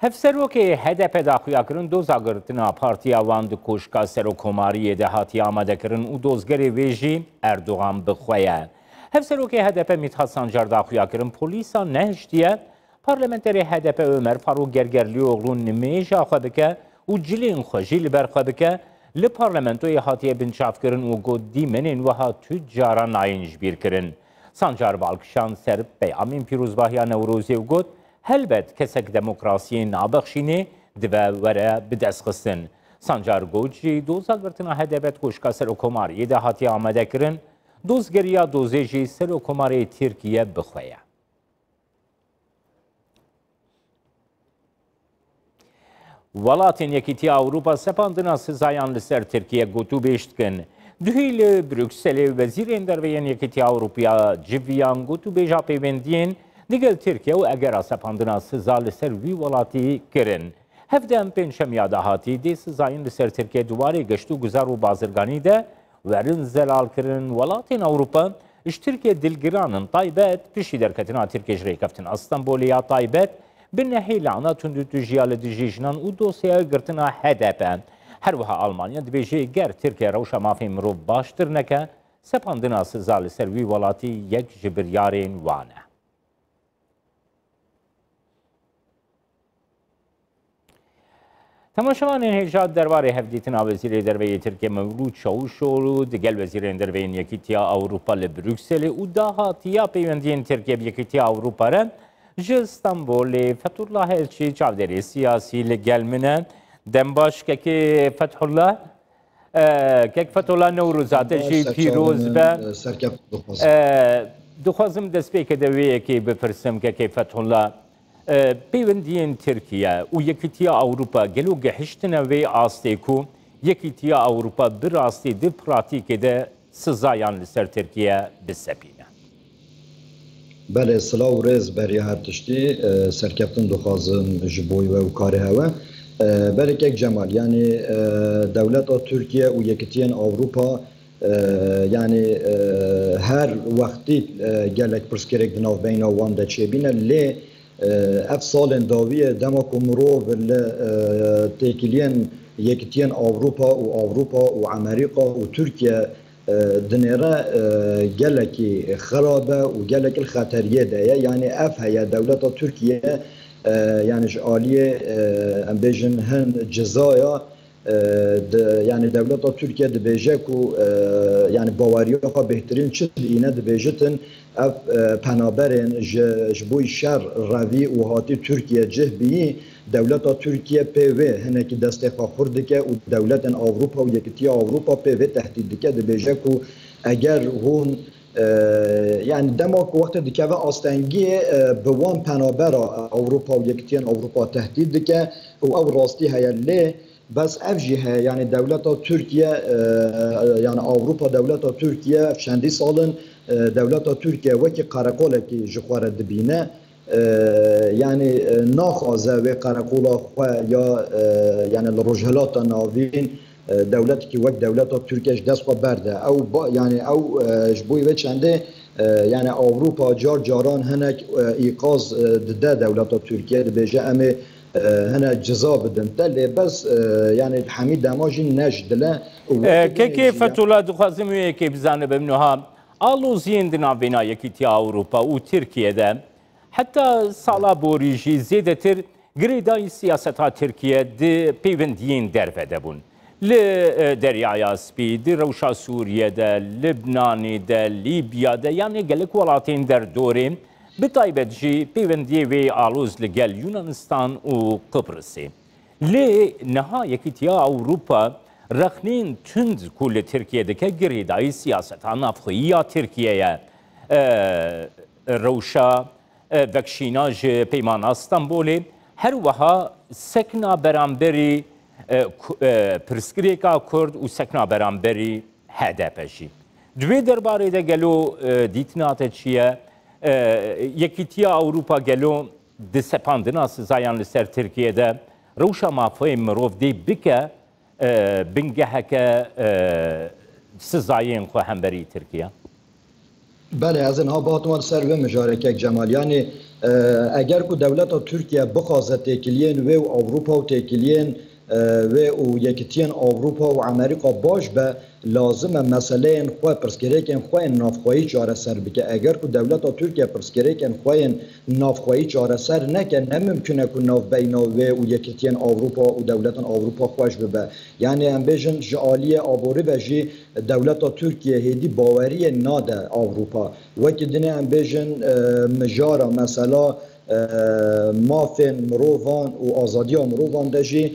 هفسروکی هدف داخویا کرن دوزاگرتنا پارتیا واند کوشکا سروکوماری دهاتی آماده کرن و دوزگری ویجی اردوغان بخویه. هفسروکی هدف میتها سانجار داخویا کرن پولیسا نهشتیه پارلمنتری هدف عمر فاروق گرگرلی اغلون نمیجا خواه بکه و جلین خوشی لبر خواه بکه لپارلمنتوی هاتیه بنشاف کرن و گودی منین وها تجارا ناینج بیر کرن. سانجار بالکشان سر پیامین پیروزباهیا نوروزی و گود هلبت کسک دموکراسی نابخشینه دوه وره بدستخستن. سانجار گوجی دوزاگرتنا هدفت کوشکا سروکوماری دهاتی آماده کرن دوزگریا دوزیجی سروکوماری ترکیه بخویه. ولاتین یکیتی اوروپا سپاندنا سزایان لسر ترکیه گوتو بیشت کن. دویل بروکسل وزیر اندروین یکیتی اوروپیا جویان گوتو بیجا پیوندین دیگل ترکیه و اگر سپاندنا سزا لسر وی ولاتی کرن. هفدهم پنجم یادهاتی دی سزایان لسر ترکیه دواره گشتو گذار و بازرگانی ده ورن زلال کرن ولاتین اوروپا اش ترکیه دلگرانن طایبت پیشی درکتنا ترکیه جری کفتن استانبولیا طایبت بالنهي لعنة تندوجيا لدجيجنان و دوسيا قرتنا هدفا هروها ألمانيا دبيجي غير تركيا روشا ما في مرو باشتر نكا سپاندنا سزال سروي ولاتي يك جبريارين وانه. تماشاوان هجات درباره هفدیتنا وزیر دروی ترکیه مولود چاوشولو دگل وزیر دروی یکیتیا اوروپا لبروکسل و داهاتیا پیوندین ترکیه یکیتیا اوروپا را جه استانبولی فتح الله الچی چاودری سیاسی لگل منه دنباش که فتح الله نوروزاته جی پیروز به دخوازم دست بی که دویه که بپرسم که فتح الله پیوندین ترکیه و یکیتیا اوروپا گلو گهشتنه وی آسته کو یکیتیا اوروپا براستی دی پراتیک ده سزایان لسر ترکیه بسپینه. بله سلاو ریز بری هر تشتی سرکفتن دخوازن جبوی و کاری هوا بله که جمال یعنی دولت ترکیه و یکیتین اوروپا یعنی هر وقتی گلک پرسکرک دناو بین آوان ده چه بینه لی اف سال داویه دماکو مروف تیکیلین یکیتین اوروپا و امریکا و ترکیه دنيرة جالكي خرابة وجالك الخطرية ده يعني أفها دولة تركيا يعني آلية أمبيجن هن جزايا يعني دولة تركيا دبيجاكو يعني باوريوها بهترين شد إينا دبيجتن أف بنابرين جبوي شر روي وهاتي تركيا جهبي دولة تركيا بي هناك دستخا خردك ودولة أوروبا ويكتيا أوروبا بي تهديدك دبيجاكو أجر هون يعني دماغ وقت دكوا أستنجي بوان بنابرا أوروبا ويكتيا أوروبا تهديدك أو راستي هي اللي بس أفجيها يعني دولة تركيا يعني أوروبا دولة تركيا في شندي صالن دولة تركيا وكي قرقولة جخوار دبينة يعني ناخذ وقرقولا يا يعني الرجالات الناوين دولتك وقت دولة تركيا دست برده او يعني او جبوي وچ عنده يعني اوروبا جاران هناك ايقاظ ضد دولة تركيا بجا ام هنا جزاء بدن تل بس يعني الحميد دماجي نجد لا كيف فتولا دخوازم كي بزانه بمنها الوزين دنا بنا يكيتيا اوروبا وتركيا ده حتى سالا بوريجي زيدتر غريداي سياستا تركيا دي بيوندين درفه دبون لدريا سبي دي روشا سوريا ده لبنان ده ليبيا ده يعني قالك ولاتين در دوري بطيبت جي بيوندي وي آلوز لقال يونانستان وقبرصي لي نهاية كتيا أوروبا رخنين تند كل تركيا دكا غريداي سياستا نافخية تركيا روشا وکشیناج پیمان استانبولی هر وها سکنا برانبری پرسکریکا کرد و سکنا برانبری هدفشی دوی درباره ده گلو دیتنات چیه یکیتیا اوروپا گلو دسپاندنا سزایان لسر ترکیه ده روشا مافای مروف دی بکه بنگه که سزایین خواهم بری ترکیه بله از اینها با اتوان سر به مشارکت جمال یعنی اگر کو دولت ترکیه بخوازه تکیلین و اوروپا و تکیلین و یکتین اوروپا و امریکا باش به لازم مسئله خواه پرسکریکن خواه نافخواهی چاره سر بکه اگر که دولت ترکیه پرسکریکن خواه نافخواهی چاره سر نکه نممکنه که ناف بینا و یکتین اوروپا و دولت اوروپا خوش ببه یعنی هم بیشن جعالی آبوری بجی دولت ترکیه هیدی باوری ناده اوروپا وکی دنه هم بیشن مجارا مثلا مافن مروفان و آزادی مروفان دجی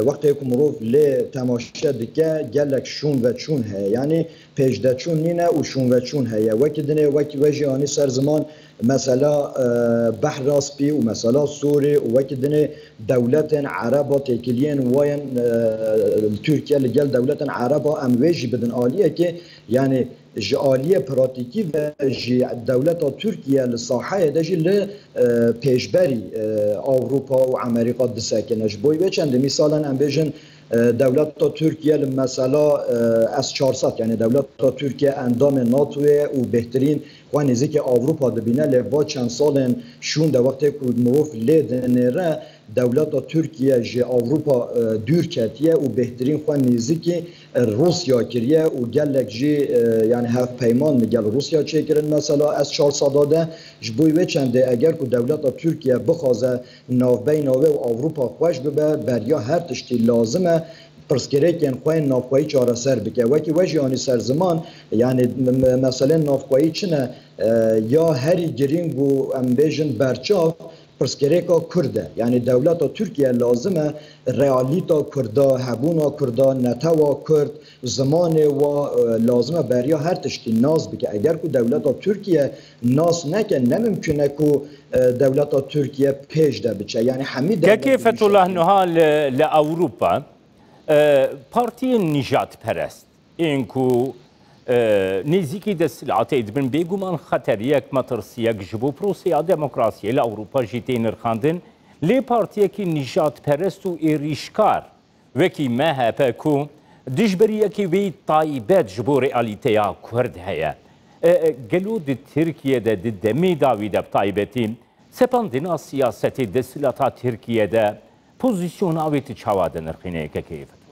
وقتی که مروف لی تماشا دکه گلک شون و چون هست یعنی پیجده چون نینه و شون و چون هست وکی دنه وکی وجی آنی سر زمان مثلا بحر راسپی و مثلا سوری و وکی دنه دولت عربا تکیلین واین ترکیه لگل دولت عربا ام ویجی بدن آلیه که یعنی جعالیه پراتیکی و دولت ترکیه لصاحه دجی پیشبری اوروپا و امریکا دسکنش بوی و چند مثالا ام بیشن دولت ترکیه مثلا از 400 یعنی دولت ترکیه اندام ناتو و بهترین و نزدیک اوروپا دبینه لوا چند سال شون در وقتی که مروف لیدنره دولت ترکیه جه اوروپا دور کتیه و بهترین خو نزدیک روسیا کریه و گلک جی یعنی هف پیمان میگل روسیا چه کرن مثلا از 400 داده جبوی و چنده اگر که دولت ترکیه بخوازه ناوبین و اوروپا خوش ببه بریا هر تشتی لازمه پرسکریکن خواه نافخواهی چاره سر بکه وکی وجه آنی سر زمان یعنی مثلا نافخواهی چنه یا هری گرینگ و امبیجن برچاف پرسکریکا کرده یعنی دولت ترکیه لازمه رئالیتا کرده هبونا کرده نتوا کرد زمان و لازمه بریا هر تشتی ناز بکه اگر که دولت ترکیه ناز نکه نممکنه که دولت ترکیه پیش ده بچه یعنی حمید كيف الله نهال لأوروبا بارتي نجات پرست اینکو نزیکی دستلات ادبن بگومان خطریک مترسیک جبو پروسیا دموکراسی لأوروبا جیتی نرخاندن لی پارتیه که نجات پرست و ایریشکار وکی مهپه کو دجبریه که وی طایبت جبو رئالیتیا کرد هیا گلو د ترکیه ده دمی داوی ده طایبتی سپاندنا سیاست دستلاتا ترکیه ده پوزیسیون آویت چاواده نرخینه که کیفت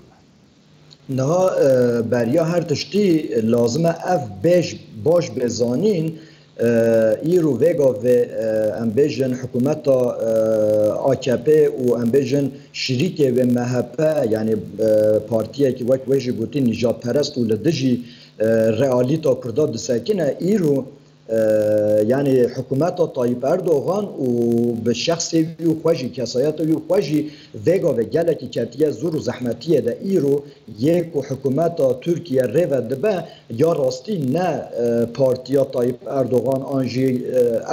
نه بریا هر تشتی لازمه اف بیش باش بزانین ایرو وگا و امبیجن حکومت AKP و امبیجن شریک و مهپه یعنی پارتیه که وقت ویجی گوتی نجات پرست و لدجی رئالیتا کرده دسکنه ایرو یعنی حکومت طایب اردوغان و به شخصی و خوشی کسایت و خوشی وگا و گلکی کتیه زور و زحمتیه ده ایرو یک حکومت ترکیه رو دبه یا راستی نه پارتیا طایب اردوغان آنجی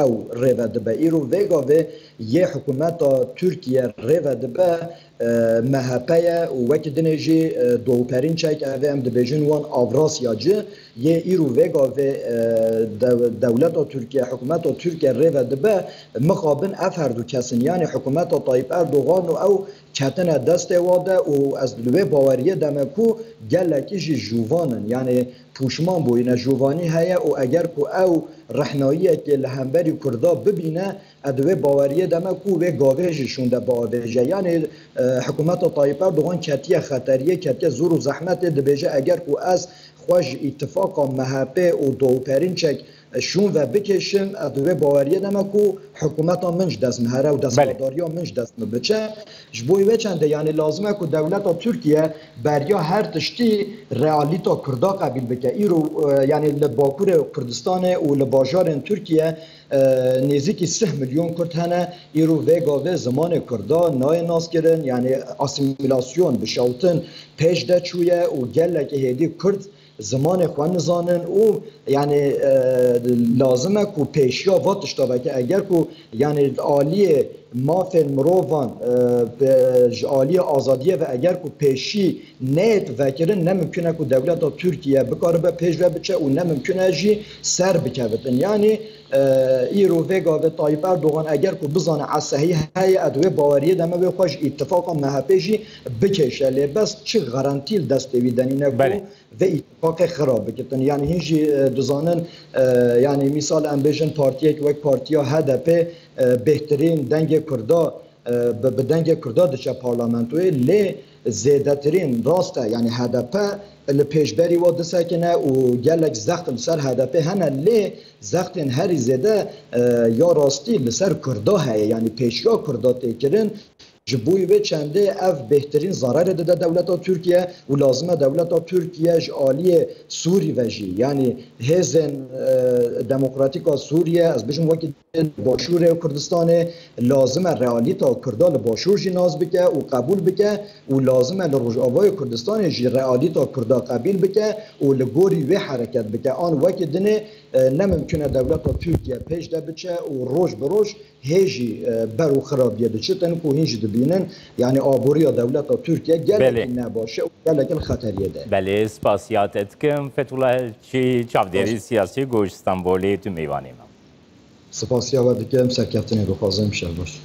او رو دبه ایرو وگا و یه حکومت ترکیه رو دبه مهپه و وقت دنجی دوپرین چک اوه هم دبیجن وان آوراسیا جه یه ایرو وگا و دولت ترکیه حکومت ترکیه رو دبه مقابل افردو کسن یعنی حکومت طایب اردوغان و او کتن دست واده و از دلوه باوریه دمکو گلکی جی جوانن یعنی پوشمان بوینه جوانی هیا و اگر که او رحناییه که لهمبری کردا ببینه ادوه باوریه دمکو و گاوهجشون ده باوهجه یعنی حکومت طایب اردوغان کتیه خطریه کتیه زور و زحمت دبیجه اگر که از خوش اتفاقا مهپه و دوپرین چک شون و بکشن ادوه باوریه دمکو حکومتا منج دست مهره و دستمداریا منج دست مبچه جبوی وچنده یعنی لازمه که دولت ترکیه بریا هر تشتی رئالیتا کردا قبیل بکه ایرو یعنی لباکور کردستان و لباجار ترکیه نزدیکی 3 میلیون کرد هنه ایرو وگا و زمان کردا نای ناس کرن یعنی اسیمیلاسیون بشوتن پیش ده چویه و گلک هیدی کرد زمان خوان نزانن و یعنی لازمه که پیشیا واتش تا که اگر که یعنی عالی مافن مروفان عالی آزادیه و اگر که پیشی نیت وکرن نممکنه که دولت ترکیه بکاره به پیش و بچه و نممکنه جی سر بکوتن یعنی ایرو وگا و طایب اردوغان اگر که بزانه عصهی های ادوه باوریه دمه به خوش اتفاقا مهپیجی بکشه لی بس چه غرانتیل دستویدنی نکو و اتفاق خراب بکتن یعنی هیچی دزانن یعنی مثال امبیجن پارتیه که وک پارتیا هدپه بهترین دنگ کردا به دنگ کردا دچه پارلمانتوی لی زیدترین راسته یعنی هدف لپیشبری و دسکنه و گلک زختن سر هدف هنه لی زختن هری زیده یا راستی لسر کردا هی یعنی پیشیا کردا تکرین جبوی به چنده اف بهترین ضرر داده دولت ترکیه و لازمه دولت ترکیه جالی سوری وجی یعنی هزن دموکراتیک سوریه از بجم وقت باشور کردستان لازمه رئالیتا کردال باشور جی ناز بکه و قبول بکه و لازمه لروجاوای کردستان جی رئالیتا کردا قبول بکه و لگوری و حرکت بکه آن وقت دنه نممکنه دولت ترکیه پیش ده بچه و روش بروش هیجی برو خرابیه ده چطن که هیچ دبینن یعنی آبوریا دولت ترکیه گلک نباشه و گلک الخطریه ده بله سپاسیات اتکم فتوله چی چاودری سیاسی گوش استانبولی تو میوانیم سپاسیا و دکم سرکفتنی رو خوازم شد باش